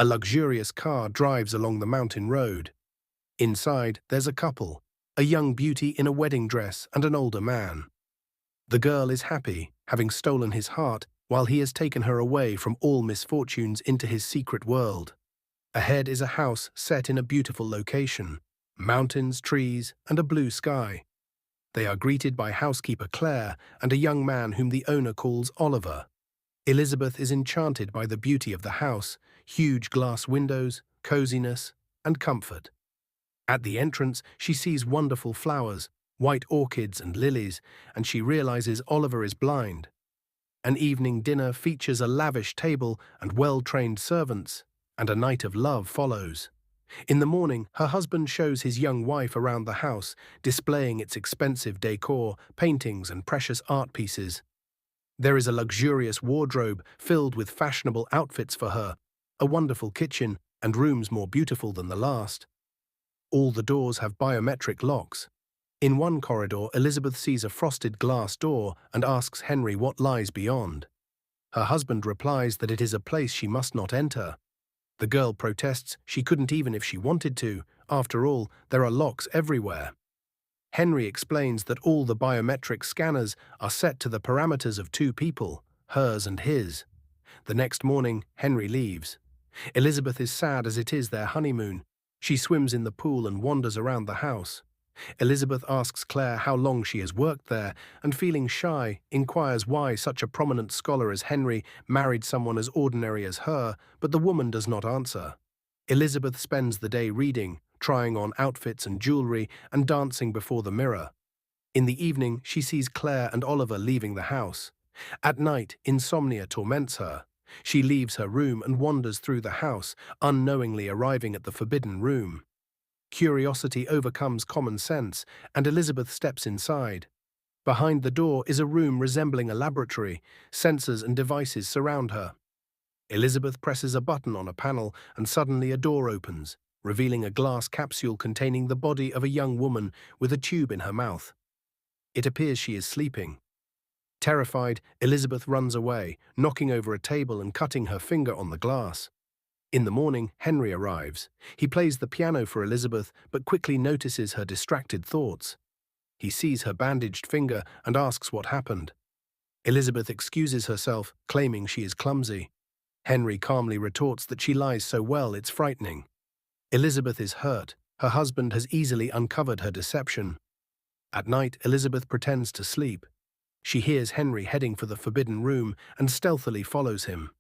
A luxurious car drives along the mountain road. Inside, there's a couple, a young beauty in a wedding dress and an older man. The girl is happy, having stolen his heart, while he has taken her away from all misfortunes into his secret world. Ahead is a house set in a beautiful location, mountains, trees, and a blue sky. They are greeted by housekeeper Claire and a young man whom the owner calls Oliver. Elizabeth is enchanted by the beauty of the house, huge glass windows, coziness, and comfort. At the entrance, she sees wonderful flowers, white orchids and lilies, and she realizes Oliver is blind. An evening dinner features a lavish table and well-trained servants, and a night of love follows. In the morning, her husband shows his young wife around the house, displaying its expensive decor, paintings, and precious art pieces. There is a luxurious wardrobe filled with fashionable outfits for her, a wonderful kitchen, and rooms more beautiful than the last. All the doors have biometric locks. In one corridor, Elizabeth sees a frosted glass door and asks Henry what lies beyond. Her husband replies that it is a place she must not enter. The girl protests she couldn't even if she wanted to. After all, there are locks everywhere. Henry explains that all the biometric scanners are set to the parameters of two people, hers and his. The next morning, Henry leaves. Elizabeth is sad as it is their honeymoon. She swims in the pool and wanders around the house. Elizabeth asks Claire how long she has worked there, and feeling shy, inquires why such a prominent scholar as Henry married someone as ordinary as her, but the woman does not answer. Elizabeth spends the day reading, trying on outfits and jewelry, and dancing before the mirror. In the evening, she sees Claire and Oliver leaving the house. At night, insomnia torments her. She leaves her room and wanders through the house, unknowingly arriving at the forbidden room. Curiosity overcomes common sense, and Elizabeth steps inside. Behind the door is a room resembling a laboratory. Sensors and devices surround her. Elizabeth presses a button on a panel, and suddenly a door opens, revealing a glass capsule containing the body of a young woman with a tube in her mouth. It appears she is sleeping. Terrified, Elizabeth runs away, knocking over a table and cutting her finger on the glass. In the morning, Henry arrives. He plays the piano for Elizabeth, but quickly notices her distracted thoughts. He sees her bandaged finger and asks what happened. Elizabeth excuses herself, claiming she is clumsy. Henry calmly retorts that she lies so well it's frightening. Elizabeth is hurt. Her husband has easily uncovered her deception. At night, Elizabeth pretends to sleep. She hears Henry heading for the forbidden room and stealthily follows him.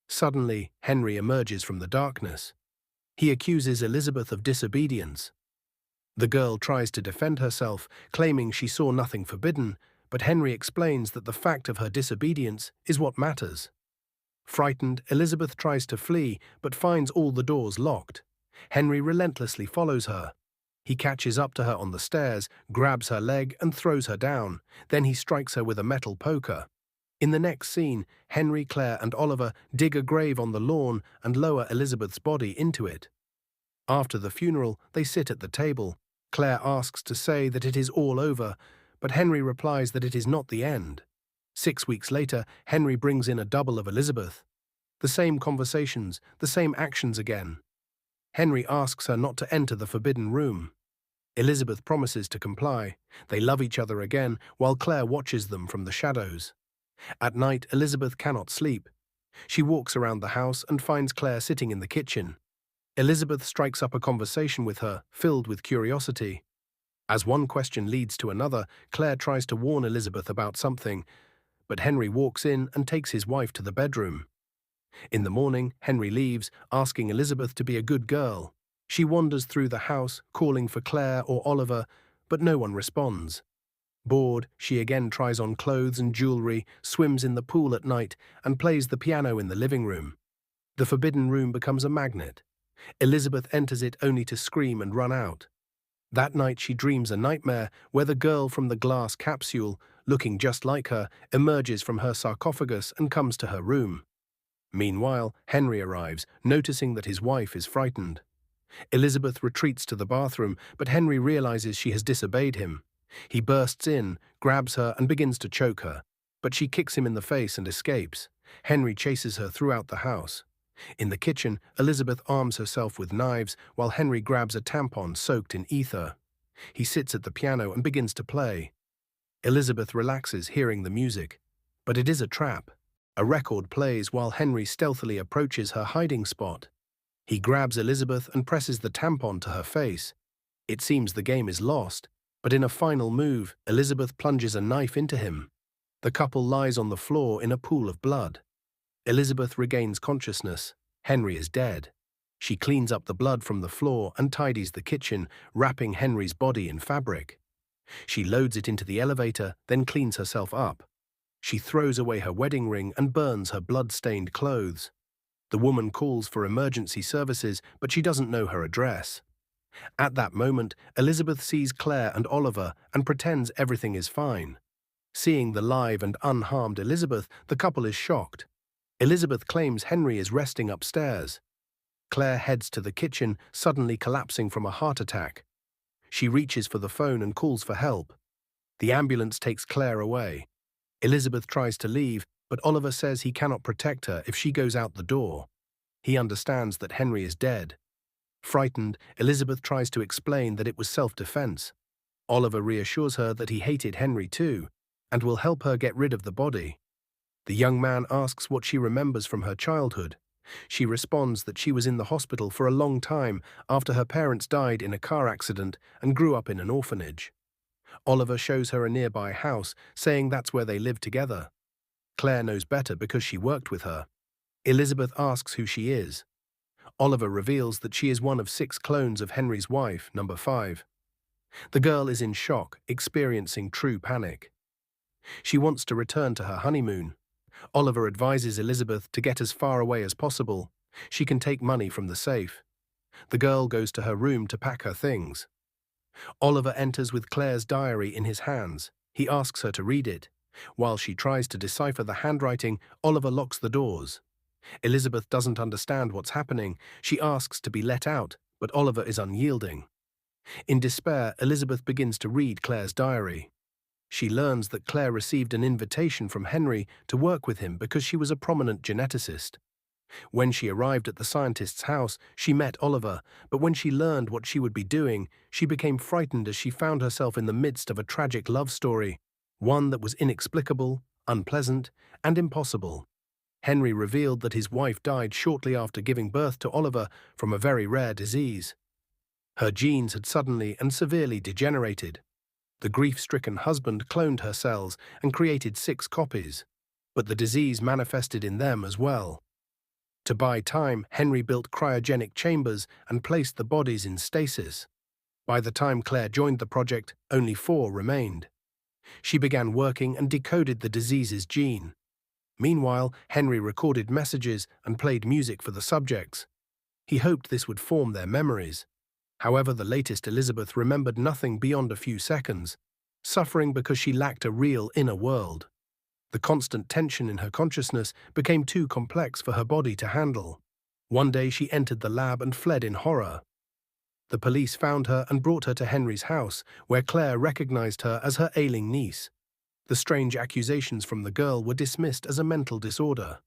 Suddenly, Henry emerges from the darkness. He accuses Elizabeth of disobedience. The girl tries to defend herself, claiming she saw nothing forbidden, but Henry explains that the fact of her disobedience is what matters. Frightened, Elizabeth tries to flee, but finds all the doors locked. Henry relentlessly follows her. He catches up to her on the stairs, grabs her leg, and throws her down. Then he strikes her with a metal poker. In the next scene, Henry, Claire, and Oliver dig a grave on the lawn and lower Elizabeth's body into it. After the funeral, they sit at the table. Claire asks to say that it is all over, but Henry replies that it is not the end. 6 weeks later, Henry brings in a double of Elizabeth. The same conversations, the same actions again. Henry asks her not to enter the forbidden room. Elizabeth promises to comply. They love each other again, while Claire watches them from the shadows. At night, Elizabeth cannot sleep. She walks around the house and finds Claire sitting in the kitchen. Elizabeth strikes up a conversation with her, filled with curiosity. As one question leads to another, Claire tries to warn Elizabeth about something, but Henry walks in and takes his wife to the bedroom. In the morning, Henry leaves, asking Elizabeth to be a good girl. She wanders through the house, calling for Claire or Oliver, but no one responds. Bored, she again tries on clothes and jewelry, swims in the pool at night, and plays the piano in the living room. The forbidden room becomes a magnet. Elizabeth enters it only to scream and run out. That night she dreams a nightmare where the girl from the glass capsule, looking just like her, emerges from her sarcophagus and comes to her room. Meanwhile, Henry arrives, noticing that his wife is frightened. Elizabeth retreats to the bathroom, but Henry realizes she has disobeyed him. He bursts in, grabs her, and begins to choke her, but she kicks him in the face and escapes. Henry chases her throughout the house. In the kitchen, Elizabeth arms herself with knives while Henry grabs a tampon soaked in ether. He sits at the piano and begins to play. Elizabeth relaxes, hearing the music. But it is a trap. A record plays while Henry stealthily approaches her hiding spot. He grabs Elizabeth and presses the tampon to her face. It seems the game is lost, but in a final move, Elizabeth plunges a knife into him. The couple lies on the floor in a pool of blood. Elizabeth regains consciousness. Henry is dead. She cleans up the blood from the floor and tidies the kitchen, wrapping Henry's body in fabric. She loads it into the elevator, then cleans herself up. She throws away her wedding ring and burns her blood-stained clothes. The woman calls for emergency services, but she doesn't know her address. At that moment, Elizabeth sees Claire and Oliver and pretends everything is fine. Seeing the live and unharmed Elizabeth, the couple is shocked. Elizabeth claims Henry is resting upstairs. Claire heads to the kitchen, suddenly collapsing from a heart attack. She reaches for the phone and calls for help. The ambulance takes Claire away. Elizabeth tries to leave, but Oliver says he cannot protect her if she goes out the door. He understands that Henry is dead. Frightened, Elizabeth tries to explain that it was self-defense. Oliver reassures her that he hated Henry too, and will help her get rid of the body. The young man asks what she remembers from her childhood. She responds that she was in the hospital for a long time after her parents died in a car accident and grew up in an orphanage. Oliver shows her a nearby house, saying that's where they live together. Claire knows better because she worked with her. Elizabeth asks who she is. Oliver reveals that she is one of 6 clones of Henry's wife, number 5. The girl is in shock, experiencing true panic. She wants to return to her honeymoon. Oliver advises Elizabeth to get as far away as possible. She can take money from the safe. The girl goes to her room to pack her things. Oliver enters with Claire's diary in his hands. He asks her to read it. While she tries to decipher the handwriting, Oliver locks the doors. Elizabeth doesn't understand what's happening. She asks to be let out, but Oliver is unyielding. In despair, Elizabeth begins to read Claire's diary. She learns that Claire received an invitation from Henry to work with him because she was a prominent geneticist. When she arrived at the scientist's house, she met Oliver, but when she learned what she would be doing, she became frightened as she found herself in the midst of a tragic love story, one that was inexplicable, unpleasant, and impossible. Henry revealed that his wife died shortly after giving birth to Oliver from a very rare disease. Her genes had suddenly and severely degenerated. The grief-stricken husband cloned her cells and created 6 copies, but the disease manifested in them as well. To buy time, Henry built cryogenic chambers and placed the bodies in stasis. By the time Claire joined the project, only 4 remained. She began working and decoded the disease's gene. Meanwhile, Henry recorded messages and played music for the subjects. He hoped this would form their memories. However, the latest Elizabeth remembered nothing beyond a few seconds, suffering because she lacked a real inner world. The constant tension in her consciousness became too complex for her body to handle. One day she entered the lab and fled in horror. The police found her and brought her to Henry's house, where Claire recognized her as her ailing niece. The strange accusations from the girl were dismissed as a mental disorder.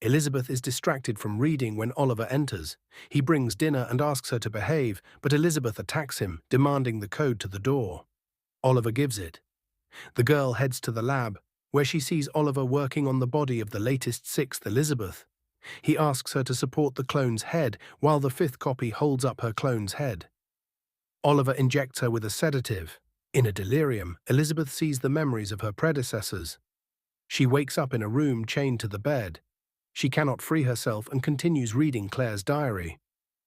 Elizabeth is distracted from reading when Oliver enters. He brings dinner and asks her to behave, but Elizabeth attacks him, demanding the code to the door. Oliver gives it. The girl heads to the lab, where she sees Oliver working on the body of the latest 6th Elizabeth. He asks her to support the clone's head while the 5th copy holds up her clone's head. Oliver injects her with a sedative. In a delirium, Elizabeth sees the memories of her predecessors. She wakes up in a room chained to the bed. She cannot free herself and continues reading Claire's diary.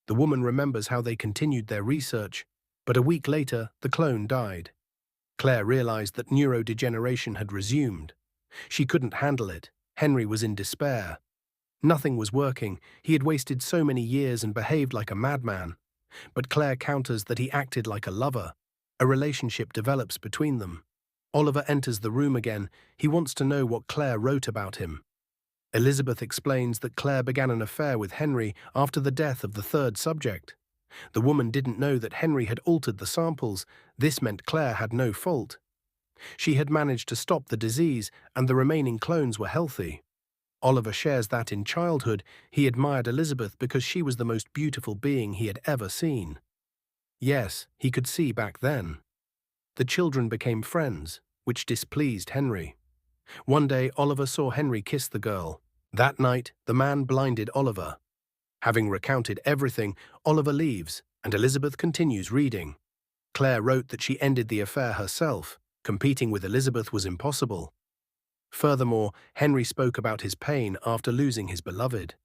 The woman remembers how they continued their research, but a week later, the clone died. Claire realized that neurodegeneration had resumed. She couldn't handle it. Henry was in despair. Nothing was working. He had wasted so many years and behaved like a madman. But Claire counters that he acted like a lover. A relationship develops between them. Oliver enters the room again. He wants to know what Claire wrote about him. Elizabeth explains that Claire began an affair with Henry after the death of the 3rd subject. The woman didn't know that Henry had altered the samples. This meant Claire had no fault. She had managed to stop the disease, and the remaining clones were healthy. Oliver shares that in childhood he admired Elizabeth because she was the most beautiful being he had ever seen. Yes, he could see back then. The children became friends, which displeased Henry. One day, Oliver saw Henry kiss the girl. That night, the man blinded Oliver. Having recounted everything, Oliver leaves, and Elizabeth continues reading. Claire wrote that she ended the affair herself. Competing with Elizabeth was impossible. Furthermore, Henry spoke about his pain after losing his beloved.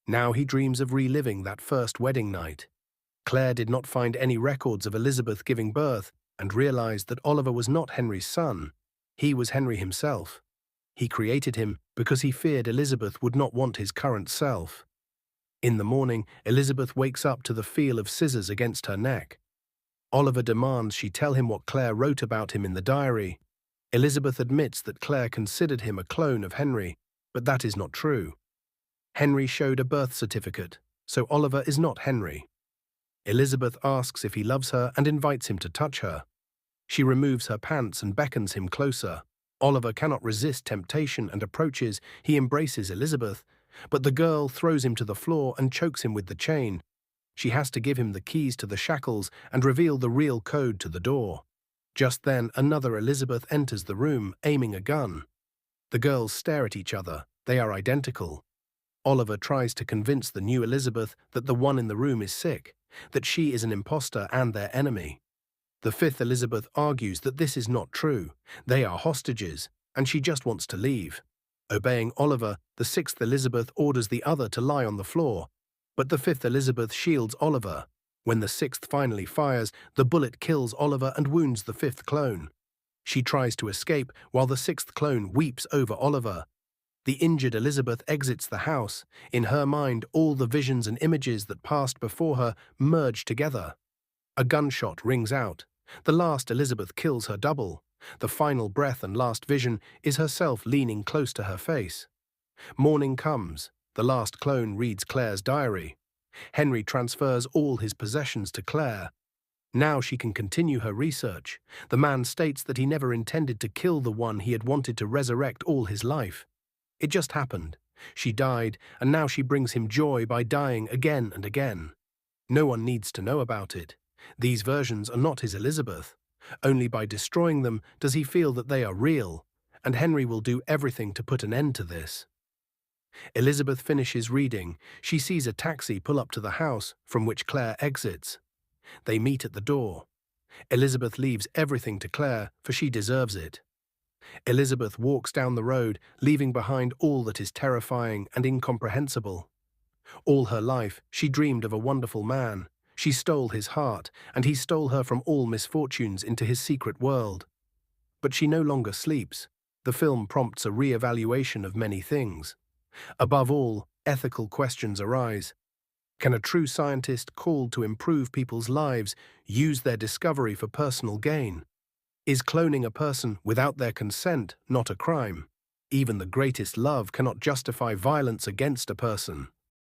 Now he dreams of reliving that first wedding night. Claire did not find any records of Elizabeth giving birth and realized that Oliver was not Henry's son. He was Henry himself. He created him because he feared Elizabeth would not want his current self. In the morning, Elizabeth wakes up to the feel of scissors against her neck. Oliver demands she tell him what Claire wrote about him in the diary. Elizabeth admits that Claire considered him a clone of Henry, but that is not true. Henry showed a birth certificate, so Oliver is not Henry. Elizabeth asks if he loves her and invites him to touch her. She removes her pants and beckons him closer. Oliver cannot resist temptation and approaches. He embraces Elizabeth, but the girl throws him to the floor and chokes him with the chain. She has to give him the keys to the shackles and reveal the real code to the door. Just then, another Elizabeth enters the room, aiming a gun. The girls stare at each other. They are identical. Oliver tries to convince the new Elizabeth that the one in the room is sick, that she is an imposter and their enemy. The fifth Elizabeth argues that this is not true. They are hostages, and she just wants to leave. Obeying Oliver, the sixth Elizabeth orders the other to lie on the floor, but the fifth Elizabeth shields Oliver. When the sixth finally fires, the bullet kills Oliver and wounds the fifth clone. She tries to escape while the sixth clone weeps over Oliver. The injured Elizabeth exits the house. In her mind, all the visions and images that passed before her merge together. A gunshot rings out. The last Elizabeth kills her double. The final breath and last vision is herself leaning close to her face. Morning comes. The last clone reads Claire's diary. Henry transfers all his possessions to Claire. Now she can continue her research. The man states that he never intended to kill the one he had wanted to resurrect all his life. It just happened. She died, and now she brings him joy by dying again and again. No one needs to know about it. These versions are not his Elizabeth. Only by destroying them does he feel that they are real, and Henry will do everything to put an end to this. Elizabeth finishes reading. She sees a taxi pull up to the house, from which Claire exits. They meet at the door. Elizabeth leaves everything to Claire, for she deserves it. Elizabeth walks down the road, leaving behind all that is terrifying and incomprehensible. All her life, she dreamed of a wonderful man. She stole his heart, and he stole her from all misfortunes into his secret world. But she no longer sleeps. The film prompts a re-evaluation of many things. Above all, ethical questions arise. Can a true scientist called to improve people's lives use their discovery for personal gain? Is cloning a person without their consent not a crime? Even the greatest love cannot justify violence against a person.